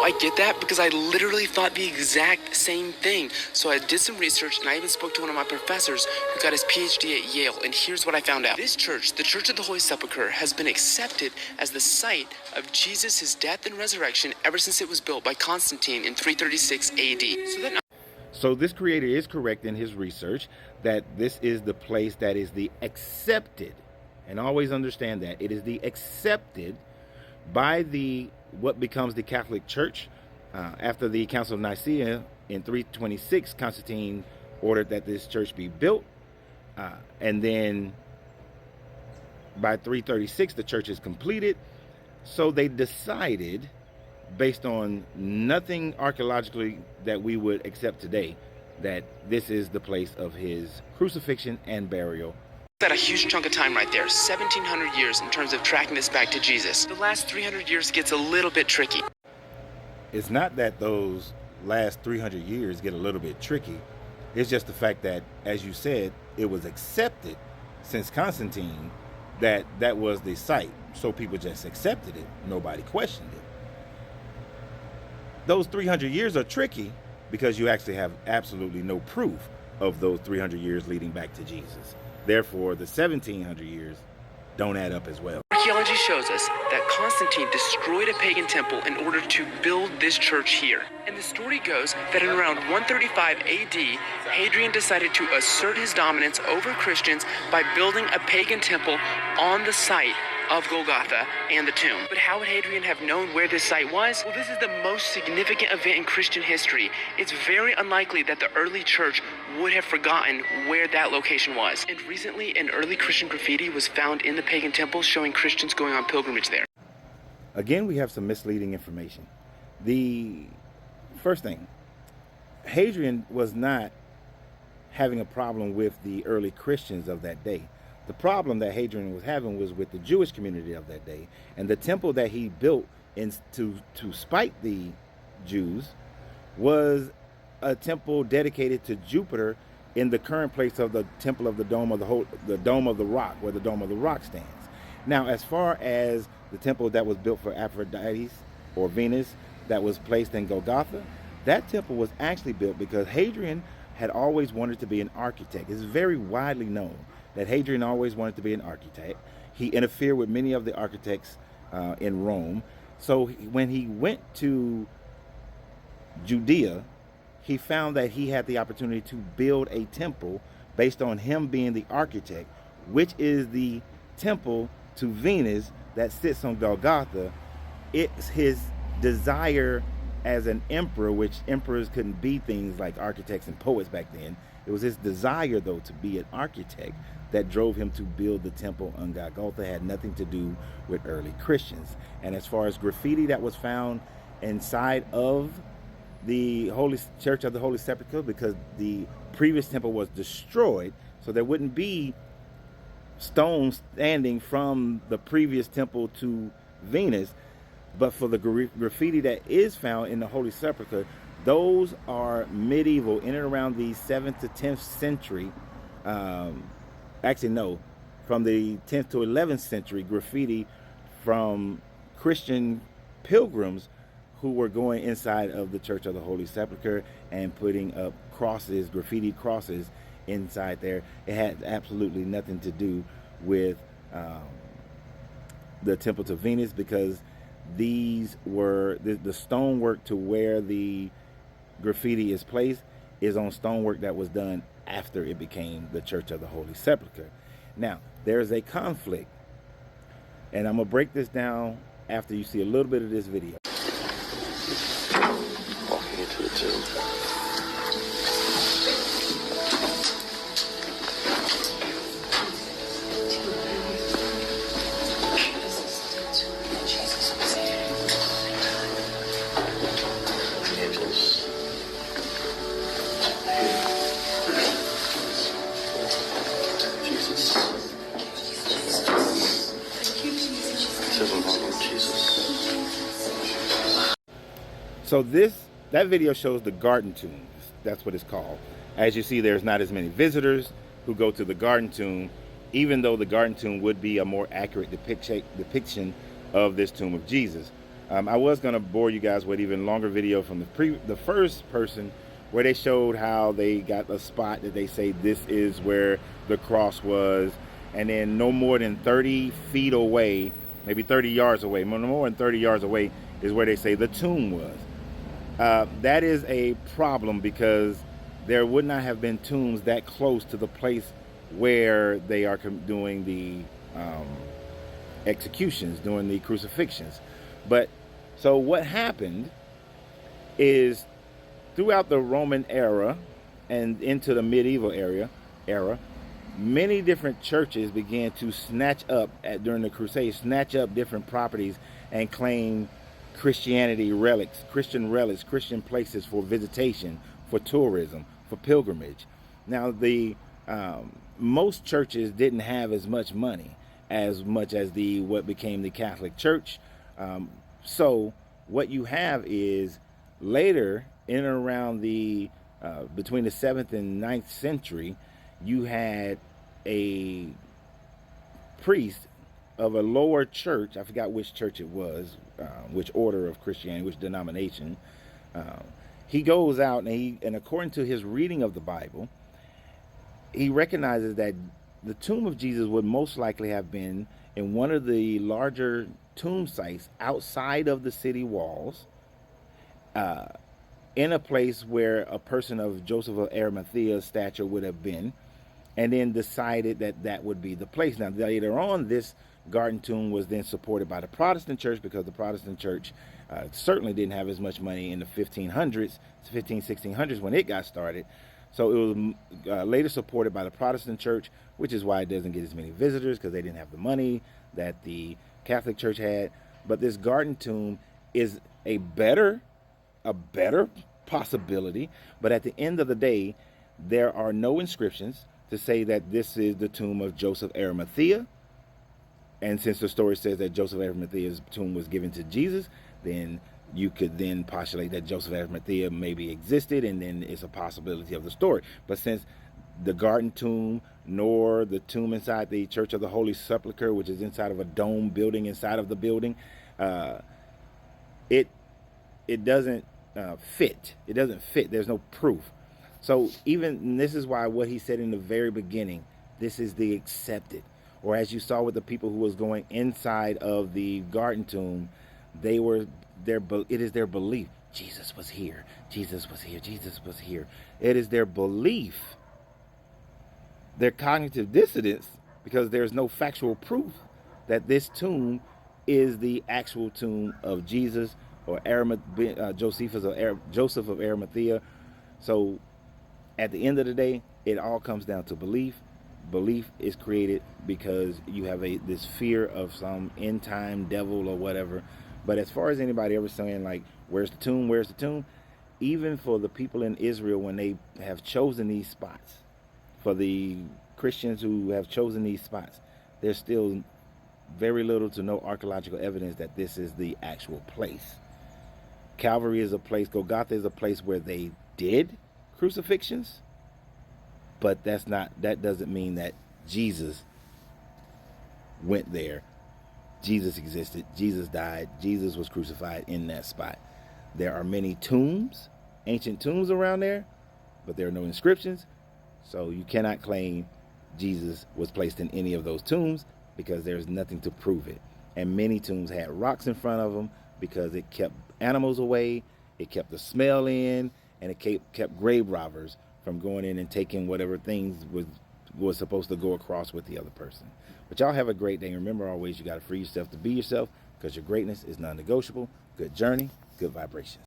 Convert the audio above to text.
I get that because I literally thought the exact same thing. So I did some research and I even spoke to one of my professors who got his PhD at Yale, and here's what I found out. This church, the Church of the Holy Sepulchre, has been accepted as the site of Jesus, his death and resurrection ever since it was built by Constantine in 336 AD. So this creator is correct in his research that this is the place that is the accepted, and always understand that it is the accepted by the what becomes the Catholic Church. After the Council of Nicaea in 326, Constantine ordered that this church be built, and then by 336 the church is completed. So they decided, based on nothing archaeologically that we would accept today, that this is the place of his crucifixion and burial. That's a huge chunk of time right there, 1,700 years in terms of tracking this back to Jesus. The last 300 years gets a little bit tricky. It's not that those last 300 years get a little bit tricky. It's just the fact that, as you said, it was accepted since Constantine that that was the site. So people just accepted it. Nobody questioned it. Those 300 years are tricky because you actually have absolutely no proof of those 300 years leading back to Jesus. Therefore, the 1,700 years don't add up as well. Archaeology shows us that Constantine destroyed a pagan temple in order to build this church here. And the story goes that in around 135 AD, Hadrian decided to assert his dominance over Christians by building a pagan temple on the site of Golgotha and the tomb. But how would Hadrian have known where this site was? Well, this is the most significant event in Christian history. It's very unlikely that the early church would have forgotten where that location was. And recently, an early Christian graffiti was found in the pagan temple showing Christians going on pilgrimage there. Again, we have some misleading information. The first thing, Hadrian was not having a problem with the early Christians of that day. The problem that Hadrian was having was with the Jewish community of that day, and the temple that he built to spite the Jews was a temple dedicated to Jupiter in the current place of the temple of the Dome of the Dome of the Rock, where the Dome of the Rock stands. Now, as far as the temple that was built for Aphrodite or Venus that was placed in Golgotha, that temple was actually built because Hadrian had always wanted to be an architect. It's very widely known that Hadrian always wanted to be an architect. He interfered with many of the architects in Rome. So when he went to Judea, he found that he had the opportunity to build a temple based on him being the architect, which is the temple to Venus that sits on Golgotha. It's his desire as an emperor, which emperors couldn't be things like architects and poets back then. It was his desire, though, to be an architect that drove him to build the temple on Golgotha. It had nothing to do with early Christians. And as far as graffiti that was found inside of the Holy Church of the Holy Sepulchre, because the previous temple was destroyed, so there wouldn't be stones standing from the previous temple to Venus. But for the graffiti that is found in the Holy Sepulchre, those are medieval, in and around the 7th to 10th century. Actually, no, from the 10th to 11th century graffiti from Christian pilgrims who were going inside of the Church of the Holy Sepulchre and putting up crosses, graffiti crosses inside there. It had absolutely nothing to do with the temple to Venus, because these were the stonework to where the graffiti is placed is on stonework that was done after it became the Church of the Holy Sepulchre. Now, there's a conflict, and I'm going to break this down after you see a little bit of this video. Walking into the tomb. So that video shows the Garden Tomb. That's what it's called. As you see, there's not as many visitors who go to the Garden Tomb, even though the Garden Tomb would be a more accurate depiction of this tomb of Jesus. I was going to bore you guys with even longer video from the first person, where they showed how they got a spot that they say this is where the cross was, and then no more than 30 feet away, maybe 30 yards away, no more than 30 yards away is where they say the tomb was. That is a problem, because there would not have been tombs that close to the place where they are doing the executions, doing the crucifixions. But so what happened is, throughout the Roman era and into the medieval era, many different churches began to snatch up, during the Crusades, snatch up different properties and claim Christianity relics, Christian places for visitation, for tourism, for pilgrimage. Now, the most churches didn't have as much money as what became the Catholic Church. So what you have is, later, in and around the between the 7th and 9th century, you had a priest of a lower church. I forgot which church it was, which order of Christianity, which denomination. He goes out and according to his reading of the Bible, he recognizes that the tomb of Jesus would most likely have been in one of the larger tomb sites outside of the city walls, in a place where a person of Joseph of Arimathea's stature would have been, and then decided that that would be the place. Now, later on, this garden tomb was then supported by the Protestant church, because the Protestant church certainly didn't have as much money in the 1600s when it got started. So it was later supported by the Protestant church, which is why it doesn't get as many visitors, because they didn't have the money that the Catholic Church had. But this garden tomb is a better possibility. But at the end of the day, there are no inscriptions to say that this is the tomb of Joseph Arimathea. And since the story says that Joseph Arimathea's tomb was given to Jesus, then you could then postulate that Joseph Arimathea maybe existed, and then it's a possibility of the story. But since the garden tomb, nor the tomb inside the Church of the Holy Sepulchre, which is inside of a dome building inside of the building, it doesn't fit. It doesn't fit. There's no proof. So even this is why what he said in the very beginning, this is the accepted. Or as you saw with the people who was going inside of the garden tomb, it is their belief. Jesus was here. Jesus was here. Jesus was here. It is their belief. Their cognitive dissonance, because there's no factual proof that this tomb is the actual tomb of Jesus or Joseph of Arimathea. So at the end of the day, it all comes down to belief. Belief is created because you have this fear of some end time devil or whatever. But as far as anybody ever saying, like, where's the tomb? Where's the tomb? Even for the people in Israel, when they have chosen these spots, for the Christians who have chosen these spots, there's still very little to no archaeological evidence that this is the actual place. Calvary is a place, Golgotha is a place where they did crucifixions, but that doesn't mean that Jesus went there. Jesus existed. Jesus died. Jesus was crucified in that spot. There are many tombs, ancient tombs around there, but there are no inscriptions. So you cannot claim Jesus was placed in any of those tombs, because there's nothing to prove it. And many tombs had rocks in front of them because it kept animals away, it kept the smell in, and it kept grave robbers from going in and taking whatever things was supposed to go across with the other person. But y'all have a great day. Remember, always, you got to free yourself to be yourself, because your greatness is non-negotiable. Good journey, good vibration.